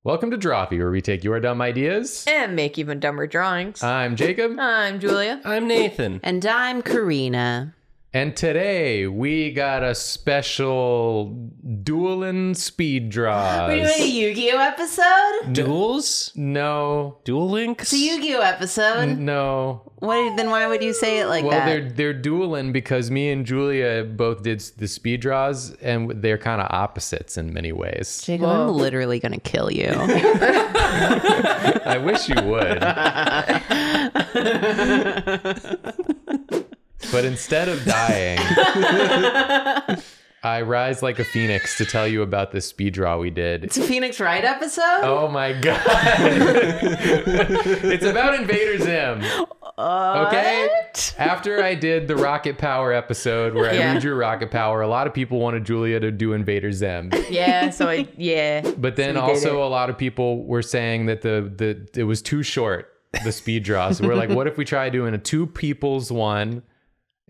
Welcome to Drawfee, where we take your dumb ideas and make even dumber drawings. I'm Jacob. I'm Julia. I'm Nathan. And I'm Karina. And today we got a special dueling speed draws. We're doing a Yu-Gi-Oh episode? Duels? No. Duel Links? It's a Yu-Gi-Oh episode? No. Then why would you say it like that? Well, they're dueling because me and Julia both did the speed draws, and they're kind of opposites in many ways. Jacob, I'm literally going to kill you. I wish you would. But instead of dying, I rise like a phoenix to tell you about this speed draw we did. It's a Phoenix Wright episode? Oh my god. It's about Invader Zim. Okay? After I did the Rocket Power episode where I redrew Rocket Power, a lot of people wanted Julia to do Invader Zim. Yeah, But then also a lot of people were saying that it was too short, the speed draw. So we're like, what if we try doing a two people's one?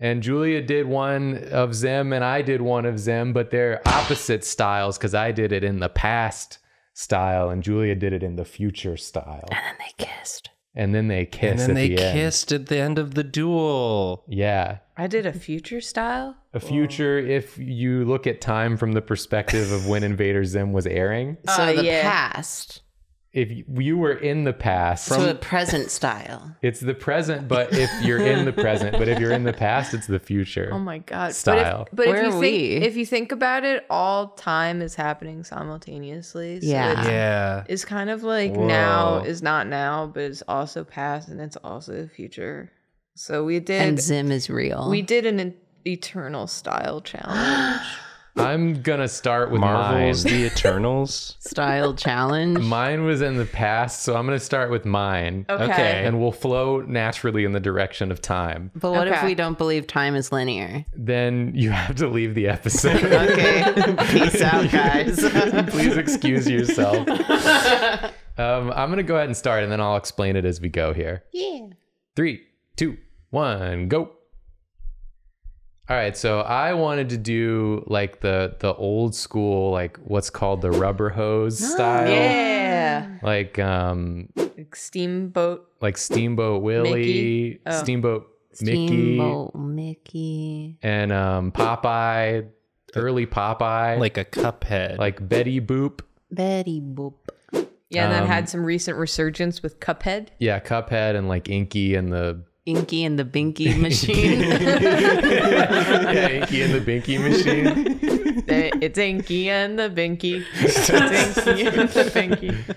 And Julia did one of Zim and I did one of Zim, but they're opposite styles because I did it in the past style and Julia did it in the future style. And then they kissed. And then they kissed And then at they the end. kissed at the end of the duel. Yeah. I did a future style. A future, if you look at time from the perspective of when Invader Zim was airing. So the past. If you were in the past. So the present style. It's the present, but if you're in the present. But if you're in the past, it's the future. Oh my god. Style. But Where if you are think we? if you think about it, all time is happening simultaneously. So Yeah. it's kind of like Whoa. now is not now, but it's also past and it's also the future. So we did And Zim is real. we did an eternal style challenge. I'm going to start with Marvel's mine. The Eternals. Style challenge. Mine was in the past, so I'm going to start with mine. Okay. And we'll flow naturally in the direction of time. But what if Okay. we don't believe time is linear? Then you have to leave the episode. Okay. Peace out, guys. Please excuse yourself. I'm going to go ahead and start, and then I'll explain it as we go here. Yeah. 3, 2, 1, go. All right, so I wanted to do like the old school, like what's called the rubber hose style. Yeah. Like Like Steamboat. Willie, Mickey. Oh. Steamboat Mickey, Steamboat Mickey. and Popeye, early Popeye, Like a Cuphead. like Betty Boop. Betty Boop. Yeah, and that had some recent resurgence with Cuphead. Yeah, Cuphead and like Inky and the Inky and the Binky machine. yeah, Inky and the Binky machine. It's Inky and the Binky. It's Inky and the Binky.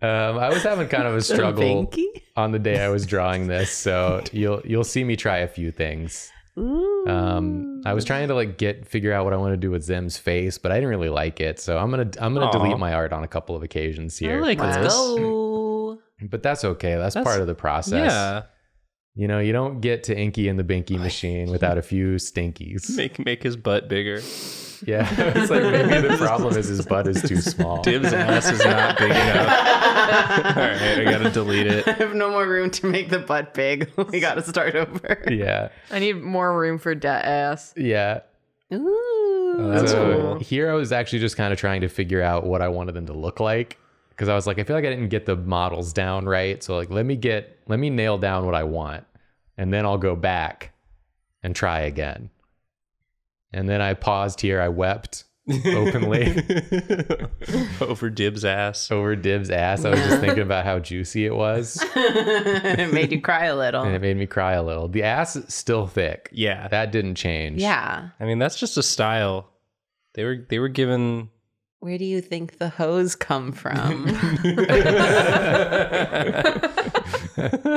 I was having kind of a struggle Binky? on the day I was drawing this, so you'll see me try a few things. Ooh. I was trying to figure out what I want to do with Zim's face, but I didn't really like it, so I'm gonna delete my art on a couple of occasions here. I like Let's this. go. But that's okay. That's part of the process. Yeah. You know, you don't get to Inky and the Binky machine without a few stinkies. Make his butt bigger. Yeah, it's like maybe the problem is his butt is too small. Dib's ass is not big enough. All right, I gotta delete it. I have no more room to make the butt big. We gotta start over. Yeah, I need more room for that ass. yeah. Ooh. That's So cool. here I was actually just kind of trying to figure out what I wanted them to look like. Because I was like, I feel like I didn't get the models down right. So like, let me nail down what I want. And then I'll go back and try again. And then I paused here. I wept openly Over Dib's ass. over Dib's ass. I was just thinking about how juicy it was. It made you cry a little. And it made me cry a little. The ass is still thick. Yeah. That didn't change. Yeah. I mean, that's just a style. They were given. Where do you think the hose come from?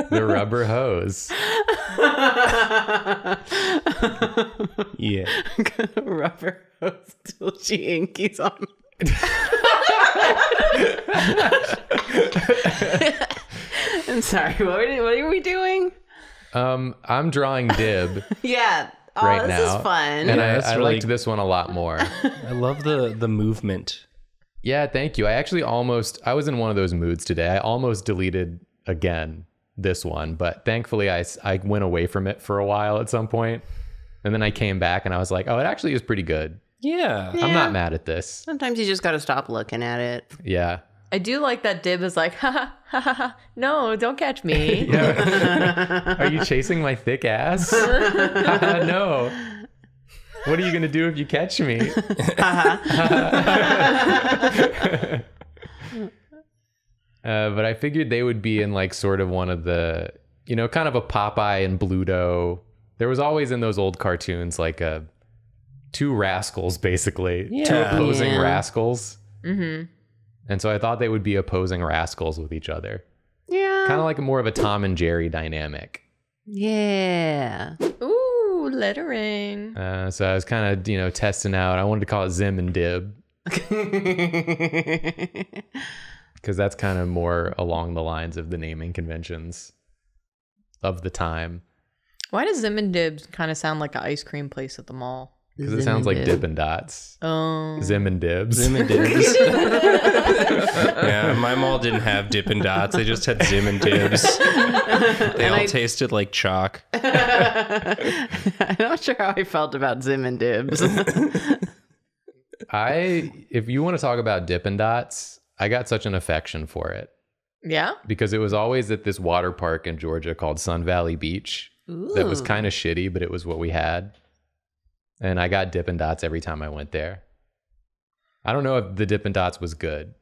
The rubber hose. Yeah. Rubber hose till she inkies on. I'm sorry. What are we doing? I'm drawing Dib Yeah. Oh, right this now. is fun. And Yeah, that's I really- liked this one a lot more. I love the movement. Yeah, thank you. I was in one of those moods today. I almost deleted again this one, but thankfully I went away from it for a while at some point. And then I came back and I was like, oh, it actually is pretty good. Yeah. I'm not mad at this. Sometimes you just got to stop looking at it. Yeah. I do like that Dib is like, ha ha ha ha, no, don't catch me. Yeah. Are you chasing my thick ass? No. What are you going to do if you catch me? But I figured they would be in like sort of one of the, you know, kind of a Popeye and Bluto. There was always in those old cartoons like two rascals, basically. Two opposing rascals. Mm-hmm. And so I thought they would be opposing rascals with each other. Yeah. Kind of like more of a Tom and Jerry dynamic. Yeah. Ooh, lettering. So I was kind of, you know, testing out. I wanted to call it Zim and Dib. Because that's kind of more along the lines of the naming conventions of the time. Why does Zim and Dibs kind of sound like an ice cream place at the mall? Because it sounds like Dippin Dots. Oh. Zim and Dibs. Zim and Dibs. Yeah, my mall didn't have Dippin Dots. They just had Zim and Dibs. They all tasted like chalk. I'm not sure how I felt about Zim and Dibs. If you want to talk about Dippin Dots, I got such an affection for it. Yeah? Because it was always at this water park in Georgia called Sun Valley Beach. Ooh. That was kind of shitty, but it was what we had. And I got Dippin Dots every time I went there. I don't know if the Dippin Dots was good,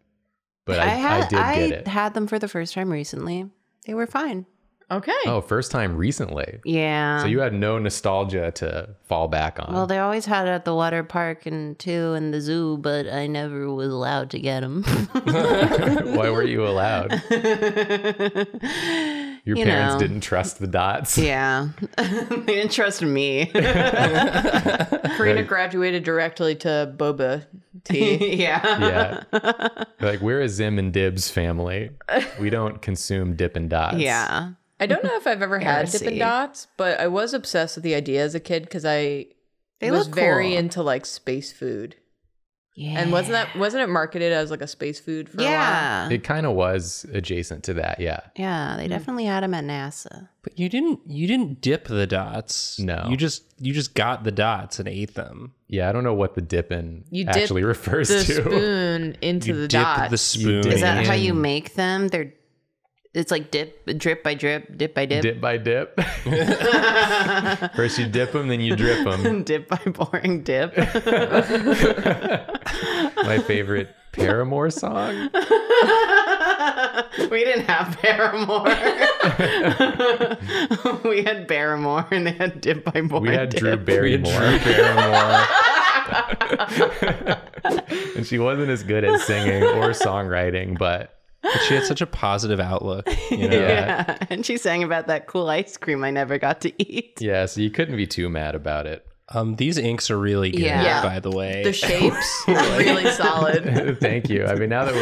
but I did get it. I had them for the first time recently. They were fine. Okay. Oh, first time recently. Yeah. So you had no nostalgia to fall back on. Well, they always had it at the water park and too in the zoo, but I never was allowed to get them. Why were you allowed? Your parents didn't trust the dots. Yeah. They didn't trust me. Karina graduated directly to boba tea. Yeah. Yeah. Like, we're a Zim and Dibs family. We don't consume Dippin Dots. Yeah. I don't know if I've ever had Heresy. Dippin' Dots, but I was obsessed with the idea as a kid because I They was look very cool. into like space food. Yeah. And wasn't it marketed as like a space food for a while? Yeah. It kind of was adjacent to that, yeah. Yeah, they definitely had them at NASA. But you didn't dip the dots. No. You just got the dots and ate them. Yeah, I don't know what the dippin You actually dip refers the to. spoon into You the dip dots. the spoon. Is that how in. you make them? It's like drip by drip, dip by dip. Dip by dip. First you dip them, then you drip them. Dip by boring dip. My favorite Paramore song. We didn't have Paramore. We had Barrymore and they had Dip by boring We had dip. Drew Barrymore. And she wasn't as good at singing or songwriting, but But she had such a positive outlook. You know? Yeah. And she sang about that cool ice cream I never got to eat. yeah, so you couldn't be too mad about it. These inks are really good, Yeah. by the way. The shapes are really solid. Thank you. I mean, now that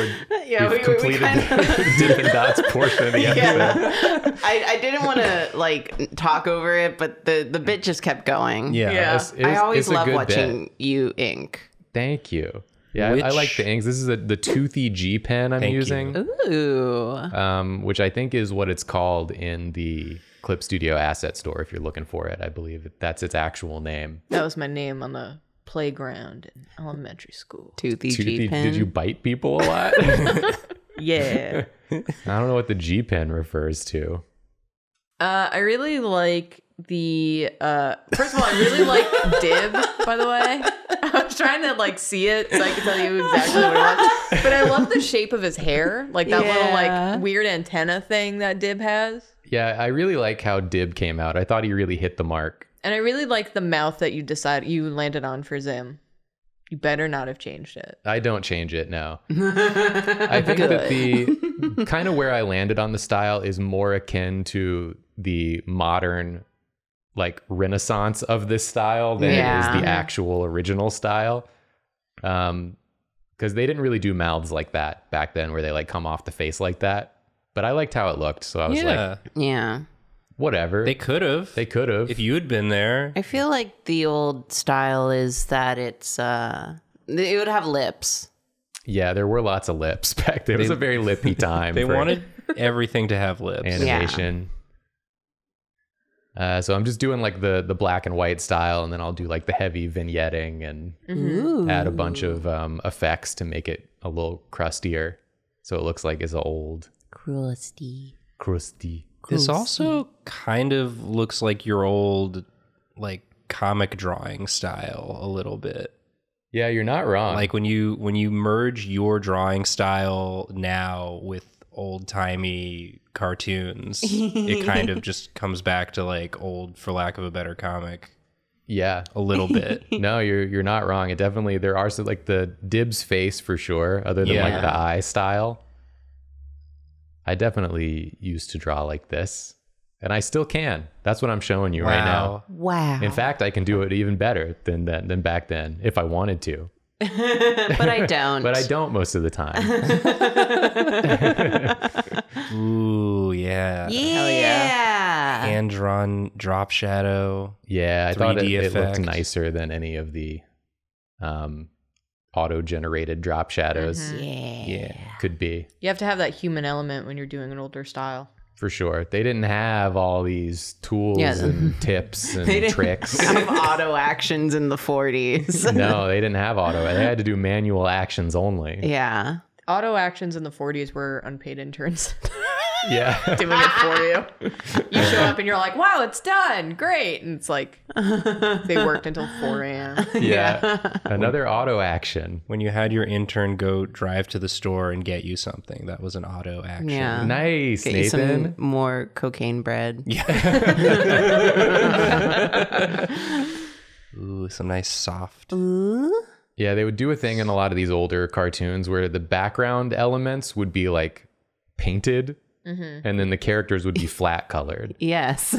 Yeah, we've completed the Dippin' Dots portion of the episode. Yeah. I didn't want to like talk over it, but the bit just kept going. Yeah. Yeah. I always it's a love good watching bit. you ink. Thank you. Yeah, I like the inks. This is the toothy G pen I'm Thank you. using, Ooh. which I think is what it's called in the Clip Studio Asset Store. If you're looking for it, I believe that's its actual name. That was my name on the playground in elementary school. Toothy Toothy. G pen. Did you bite people a lot? Yeah. I don't know what the G pen refers to. I really like the first of all, I really like Dib, by the way. I was trying to like see it so I could tell you exactly what it was. But I love the shape of his hair. Like that little like weird antenna thing that Dib has. Yeah, I really like how Dib came out. I thought he really hit the mark. And I really like the mouth that you landed on for Zim. You better not have changed it. I don't change it, no. I think that the kind of where I landed on the style is more akin to the modern like renaissance of this style than it is the actual original style. Because they didn't really do mouths like that back then where they like come off the face like that. But I liked how it looked, so I was like, Yeah. whatever. They could have. They could have. If you had been there. I feel like the old style is that it would have lips. Yeah, there were lots of lips back then. It was a very lippy time. They for wanted everything to have lips. animation. So I'm just doing like the black and white style, and then I'll do like the heavy vignetting and Ooh. add a bunch of effects to make it a little crustier. So it looks like it's old. Crusty. This also kind of looks like your old, like, comic drawing style a little bit. Yeah, you're not wrong. Like when you merge your drawing style now with old-timey cartoons, it kind of just comes back to like old, for lack of a better comic. Yeah, a little bit. No, you're not wrong. It definitely, there are some, like the Dibs face for sure, other than like the eye style. I definitely used to draw like this, and I still can. That's what I'm showing you right now. Wow. In fact, I can do it even better than back then if I wanted to. But I don't. But I don't most of the time. Ooh, yeah. Hell yeah. Hand-drawn drop shadow. Yeah, I thought it looked effect. nicer than any of the auto-generated drop shadows. Yeah. Could be. You have to have that human element when you're doing an older style. For sure. They didn't have all these tools and tips and tricks. Have auto actions in the 40s. No, they didn't have auto. They had to do manual actions only. Yeah. Auto actions in the 40s were unpaid interns Yeah. doing it for you. You show up and you're like, wow, it's done. Great. And it's like, they worked until 4 a.m. Yeah. Another auto action. When you had your intern go drive to the store and get you something, that was an auto action. Yeah. Nice, Get you Nathan. some more cocaine bread. Ooh, some nice soft. Yeah, they would do a thing in a lot of these older cartoons where the background elements would be like painted and then the characters would be flat colored. Yes.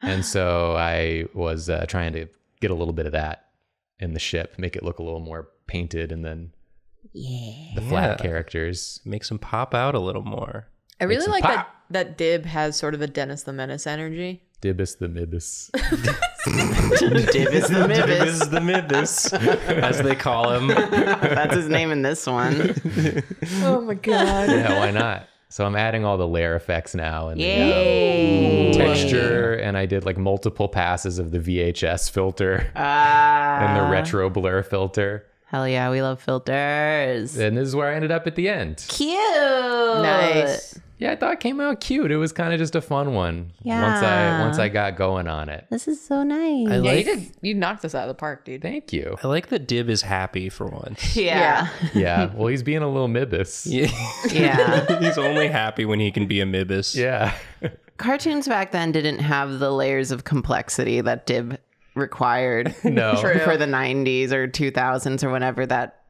And so I was trying to get a little bit of that in the ship, make it look a little more painted, and then the flat characters. Makes them pop out a little more. I really some like pop. that Dib has sort of a Dennis the Menace energy. Dibus the Mibus. Divis the Mibis. the Mibus, as they call him. That's his name in this one. Oh my God. Yeah, why not? So I'm adding all the layer effects now and Yay. the texture, and I did like multiple passes of the VHS filter Ah. and the retro blur filter. Hell yeah, we love filters. And this is where I ended up at the end. Cute. Nice. Yeah, I thought it came out cute. It was kind of just a fun one. Yeah. Once I got going on it. This is so nice. I Yeah, like, you knocked this out of the park, dude. Thank you. I like that Dib is happy for once. Yeah. Yeah. Well, he's being a little Mibus. Yeah. He's only happy when he can be a Mibus. Yeah. Cartoons back then didn't have the layers of complexity that Dib required No. True. for the 90s or 2000s or whenever that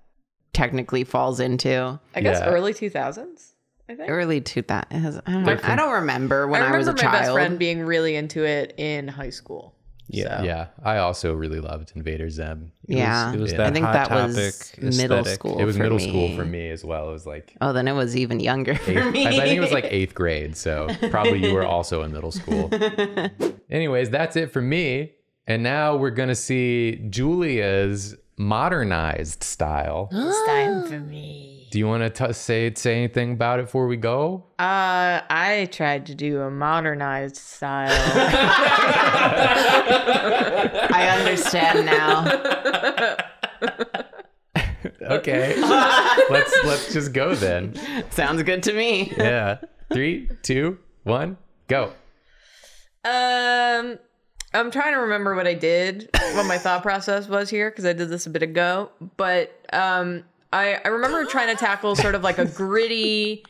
technically falls into. I guess Yeah. early 2000s, I think. Early 2000s. I don't remember when I was a remember my best child. friend being really into it in high school. Yeah. So. Yeah. I also really loved Invader Zim. Yeah. It was Yeah. that I think hot that topic was middle aesthetic. school. It was for middle me. school for me as well. It was like Oh, then it was even younger for me. I think it was like 8th grade. So probably you were also in middle school. Anyways, that's it for me. And now we're going to see Julia's modernized style. It's time for me. Do you want to say anything about it before we go? I tried to do a modernized style. I understand now. Okay. let's just go then. Sounds good to me. Yeah. 3, 2, 1, go. I'm trying to remember what I did, what my thought process was here, because I did this a bit ago. But I remember trying to tackle sort of like a gritty,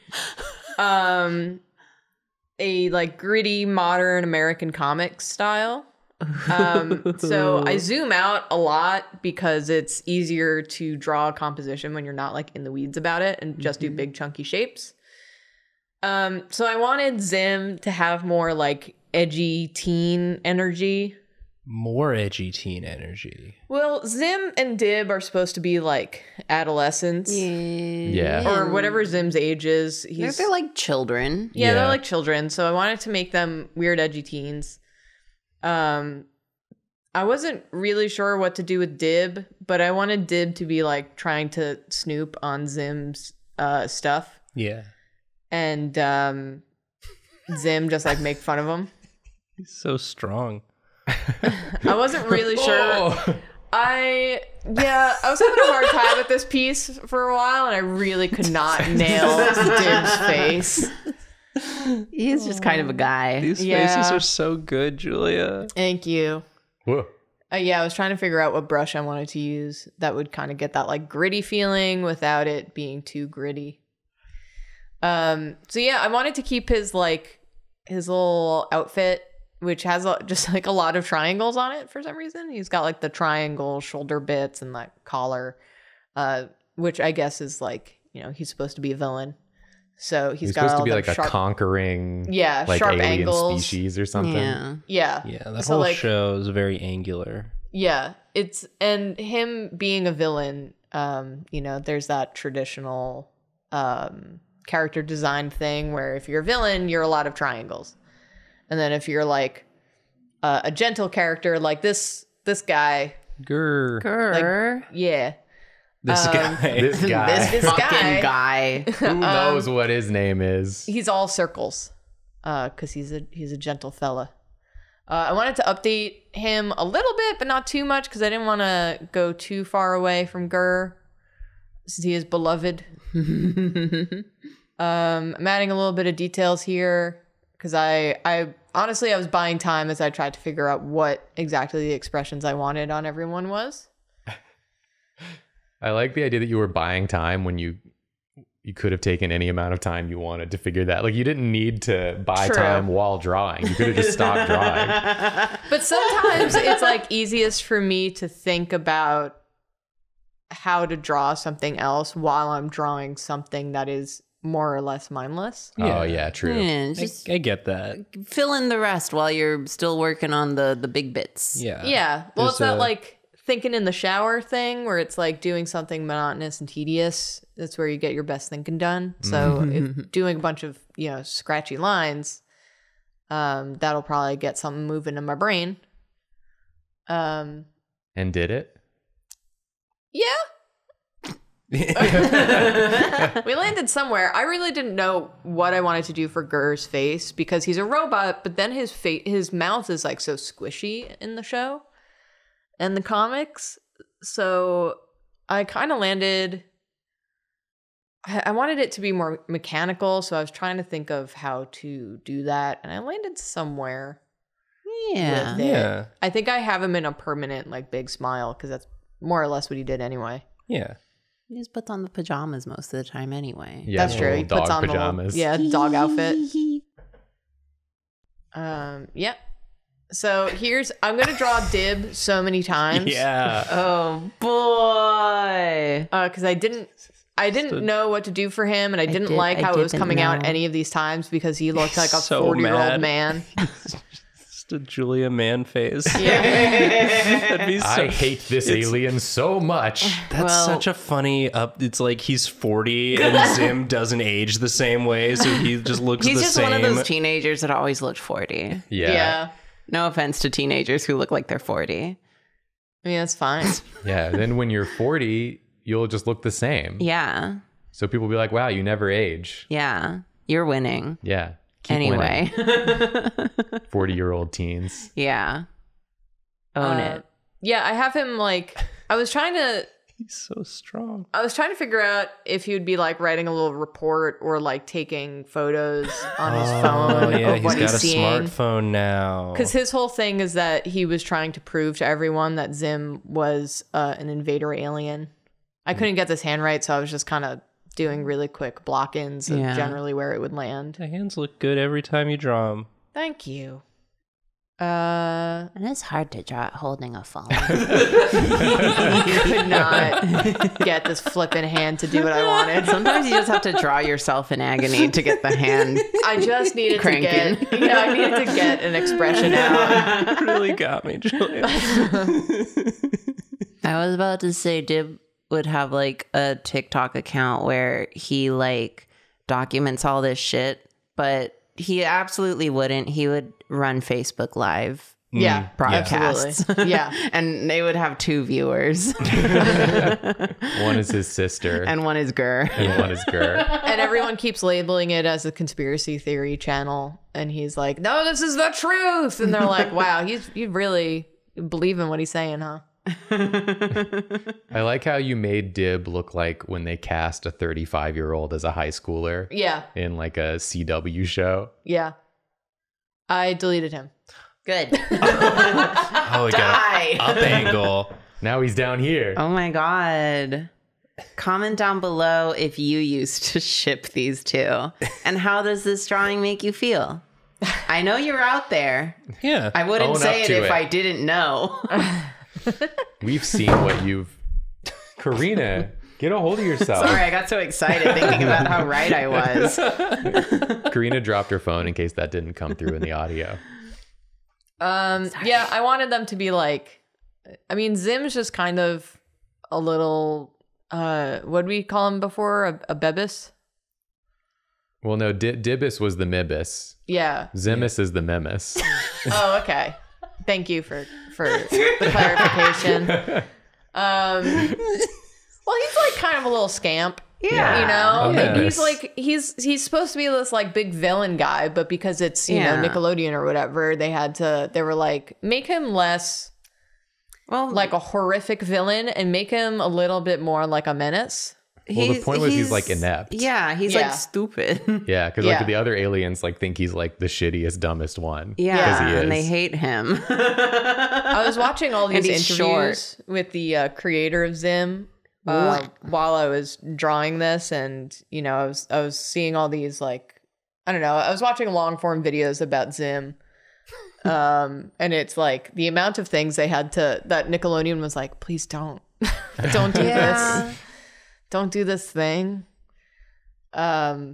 gritty modern American comics style. So I zoom out a lot because it's easier to draw a composition when you're not like in the weeds about it and just do big chunky shapes. So I wanted Zim to have more like edgy teen energy. More edgy teen energy. Well, Zim and Dib are supposed to be like adolescents Yeah. or whatever Zim's age is. They're like children. Yeah, they're Yeah. like children. So I wanted to make them weird, edgy teens. I wasn't really sure what to do with Dib, but I wanted Dib to be like trying to snoop on Zim's stuff, Yeah. and Zim just like make fun of him. He's so strong. I wasn't really sure. I Yeah, I was having a hard time with this piece for a while, and I really could not nail Dib's face. He's just kind of a guy. These Yeah. faces are so good, Julia. Thank you. Whoa. Yeah, I was trying to figure out what brush I wanted to use that would kind of get that like gritty feeling without it being too gritty. So yeah, I wanted to keep his little outfit, which has just like a lot of triangles on it for some reason. He's got like the triangle shoulder bits and that collar, which I guess is like, he's supposed to be a villain. So he's got supposed all to be them like a conquering, like sharp alien angles. species or something. Yeah. Yeah, that So, whole like, show is very angular. Yeah, and him being a villain, there's that traditional character design thing where if you're a villain, you're a lot of triangles. And then if you're like a gentle character like this guy, Grr. yeah. This guy. This guy. This Fucking guy. guy. Who knows what his name is? He's all circles because he's a gentle fella. I wanted to update him a little bit, but not too much because I didn't want to go too far away from Gurr since he is beloved. I'm adding a little bit of details here because I honestly, I was buying time as I tried to figure out what exactly the expressions I wanted on everyone was. I like the idea that you were buying time when you could have taken any amount of time you wanted to figure that. Like, you didn't need to buy True. time while drawing. You could have just stopped drawing. But sometimes it's like easiest for me to think about how to draw something else while I'm drawing something that is more or less mindless. Oh, yeah, true. Yeah, just I get that. fill in the rest while you're still working on the big bits. Yeah. Yeah. Well, There's it's not like thinking in the shower thing where it's like doing something monotonous and tedious. That's where you get your best thinking done. So if doing a bunch of, scratchy lines, that'll probably get something moving in my brain. And did it? Yeah. We landed somewhere. I really didn't know what I wanted to do for Gurr's face because he's a robot, but then his mouth is like so squishy in the show and the comics. So I kind of landed. I wanted it to be more mechanical, so I was trying to think of how to do that, and I landed somewhere. Yeah. With it. Yeah. I think I have him in a permanent like big smile because that's more or less what he did anyway. Yeah. He just puts on the pajamas most of the time anyway. Yeah, That's true. little He puts dog on pajamas. the dog outfit. Yeah. So I'm gonna draw Dib so many times. Yeah. Oh boy. Because I didn't know what to do for him, and I didn't like how it was didn't coming out know. any of these times because he looked like a So 40-year-old mad. man. Just a Julia man face. Yeah. That'd be so I hate this alien so much. That's Well- such a funny it's like he's 40 and Zim doesn't age the same way, so he just looks He's the just same. one of those teenagers that always looked 40. Yeah. No offense to teenagers who look like they're 40. I mean, that's fine. Yeah. Then when you're 40, you'll just look the same. Yeah. So people will be like, wow, you never age. Yeah. You're winning. Yeah. Keep Anyway. 40-year-old teens. Yeah. Own it. Yeah, I have him I was trying to He's so strong. figure out if he would be like writing a little report or like taking photos on his phone yeah, of he's what got he's a seeing. smartphone now. Because his whole thing is that he was trying to prove to everyone that Zim was an invader alien. I couldn't get this hand right, so I was just kind of doing really quick block-ins of Yeah. generally where it would land. The hands look good every time you draw them. Thank you. And it's hard to draw it holding a phone. Could not get this flippin' hand to do what I wanted. Sometimes you just have to draw yourself in agony to get the hand. I just needed Cranking. to get, I needed to get an expression out. It really got me, Julia. I was about to say Dib Would have like a TikTok account where he like documents all this shit, but he absolutely wouldn't. He would run Facebook Live Yeah, broadcasts. absolutely. Yeah. And they would have 2 viewers One is his sister and one is Gurr. and one is Gurr. And everyone keeps labeling it as a conspiracy theory channel. And he's like, no, this is the truth. And they're like, wow, you really believe in what he's saying, huh? I like how you made Dib look like when they cast a 35-year-old as a high schooler. Yeah. In like a CW show. Yeah. I deleted him. Good. Oh, we got an up angle. Now he's down here. Oh my God. Comment down below if you used to ship these two. And how does this drawing make you feel? I know you're out there. Yeah. I wouldn't Own say up it to if it. I didn't know. We've seen what you've... Karina, get a hold of yourself. Sorry, I got so excited thinking about how right I was. Karina dropped her phone in case that didn't come through in the audio. Yeah, I wanted them to be like, I mean, Zim's just kind of a little, what did we call him before? A bebis? Well, no, Dibis was the Mibis. Yeah. Zimus is the memis. Oh, okay. Thank you for the clarification. Well, he's like kind of a little scamp. Yeah. You know, Yeah. and he's like he's supposed to be this like big villain guy, but because it's you know Nickelodeon or whatever, they were like make him less like a horrific villain and make him a little bit more like a menace. Well, the point was he's like inept. Yeah, he's like stupid. Yeah, because like the other aliens like think he's like the shittiest, dumbest one. Yeah, 'Cause he is. and they hate him. I was watching all these he's interviews with the creator of Zim while I was drawing this, and you know, I was seeing all these like I don't know. I was watching long form videos about Zim, and it's like the amount of things they had to that Nickelodeon was like, please don't do this, don't do this thing. But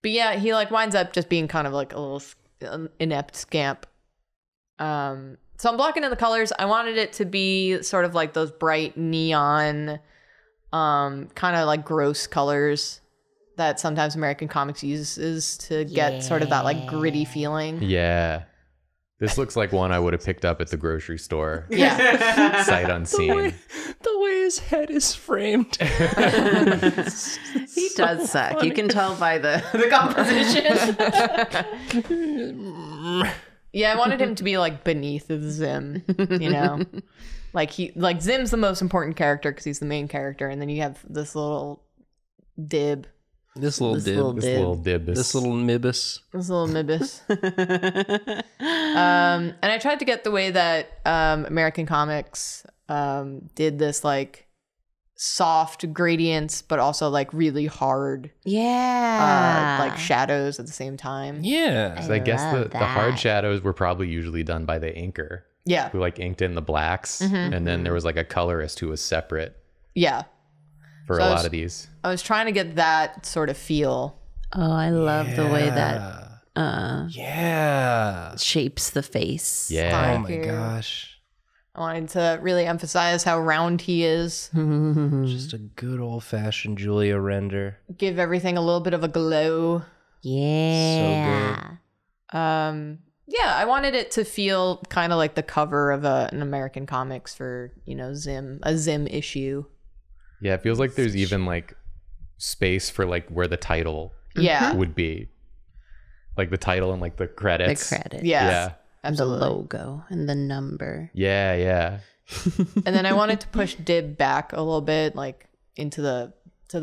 yeah, he like winds up just being kind of like a little inept scamp. So I'm blocking in the colors. I wanted it to be sort of like those bright neon, kind of like gross colors that sometimes American Comics uses to get sort of that like gritty feeling. Yeah. This looks like one I would have picked up at the grocery store. Yeah. Sight unseen. The way his head is framed. He does suck. You can tell by the composition. Yeah, I wanted him to be like beneath Zim, you know? Like Zim's the most important character because he's the main character, and then you have this little dib. This little dib. This little dibus. This little mibus. This little mibus. And I tried to get the way that American Comics did this like soft gradients, but also like really hard like shadows at the same time. Yeah. So I guess the hard shadows were probably usually done by the inker. Yeah. Who like inked in the blacks. And then there was like a colorist who was separate Yeah. for a lot of these. I was trying to get that sort of feel. Oh, I love the way that Yeah. shapes the face. Yeah. Oh my gosh. I wanted to really emphasize how round he is. Just a good old fashioned Julia render. Give everything a little bit of a glow. Yeah. Yeah, I wanted it to feel kind of like the cover of an American Comics for, you know, a Zim issue. Yeah, it feels like there's even like space for like where the title would be. Like the title and like the credits. The credit. Yeah. Yeah. Absolutely. The logo and the number. Yeah, yeah. And then I wanted to push Dib back a little bit, like into the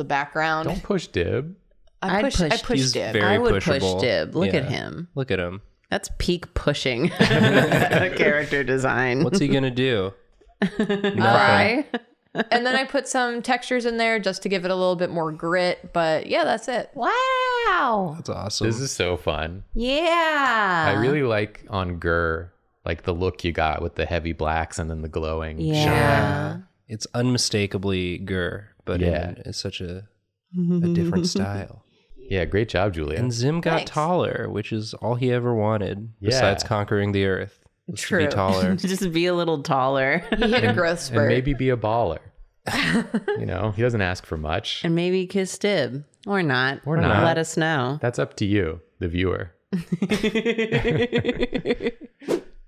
background. Don't push Dib. I push He's Dib. very I would pushable. push Dib. Look at Yeah. him. Look at him. That's peak pushing character design. What's he gonna do? Cry? And then I put some textures in there just to give it a little bit more grit. But yeah, that's it. Wow. That's awesome. This is so fun. Yeah. I really like on Gur, like the look you got with the heavy blacks and then the glowing shine. Yeah. It's unmistakably Gur, but it's such a different style. Yeah, great job, Julia. And Zim got Thanks. taller, which is all he ever wanted besides conquering the earth. Was to be True. taller. Just be a little taller. He hit a growth And spurt. maybe be a baller. You know, he doesn't ask for much. And maybe kiss Dib. Or not. Or not. Let us know. That's up to you, the viewer.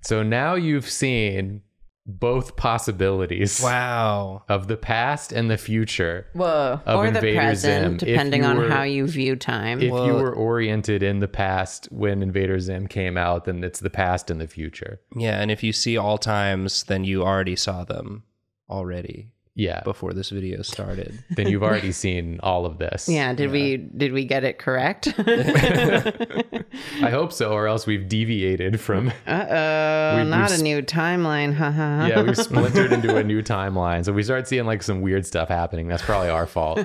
So now you've seen both possibilities Wow. of the past and the future Whoa. of Or the Invader present, Zim. depending on how you view time. If you were oriented in the past when Invader Zim came out, then it's the past and the future. Yeah, and if you see all times, then you already saw them already. Yeah. Before this video started. Then you've already seen all of this. Yeah. Did we get it correct? I hope so, or else we've deviated from. Not a new timeline. Yeah, we've splintered into a new timeline. So we start seeing like some weird stuff happening. That's probably our fault.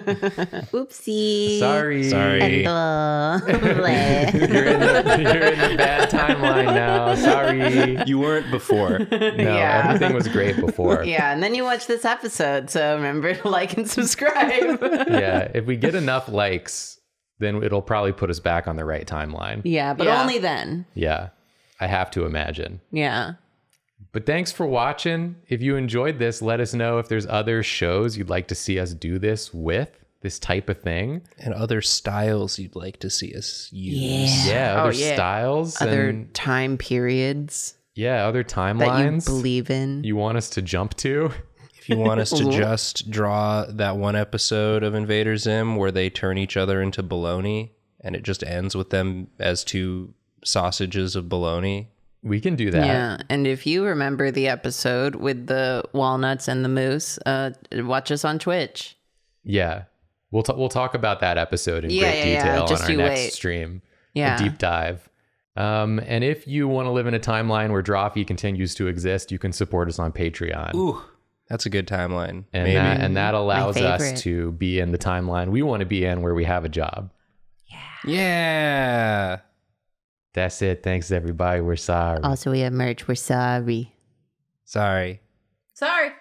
Oopsie. Sorry. You're in the bad timeline now. Sorry. You weren't before. No, everything was great before. Yeah, and then you watch this episode. So remember to like and subscribe. Yeah, if we get enough likes, then it'll probably put us back on the right timeline. Yeah, but only then. Yeah, I have to imagine. Yeah. But thanks for watching. If you enjoyed this, let us know if there's other shows you'd like to see us do this with, this type of thing. And other styles you'd like to see us use. Yeah, other styles. Other time periods. Yeah, other timelines. That you believe in. You want us to jump to? If you want us to just draw that one episode of Invader Zim where they turn each other into bologna and it just ends with them as two sausages of bologna. We can do that. Yeah, and if you remember the episode with the walnuts and the moose, watch us on Twitch. Yeah. We'll talk about that episode in great detail on our next stream. Yeah. A deep dive. And if you want to live in a timeline where Drawfee continues to exist, you can support us on Patreon. Ooh. That's a good timeline. And that allows us to be in the timeline we want to be in where we have a job. Yeah. That's it. Thanks, everybody. We're sorry. Also, we have merch. We're sorry. Sorry. Sorry.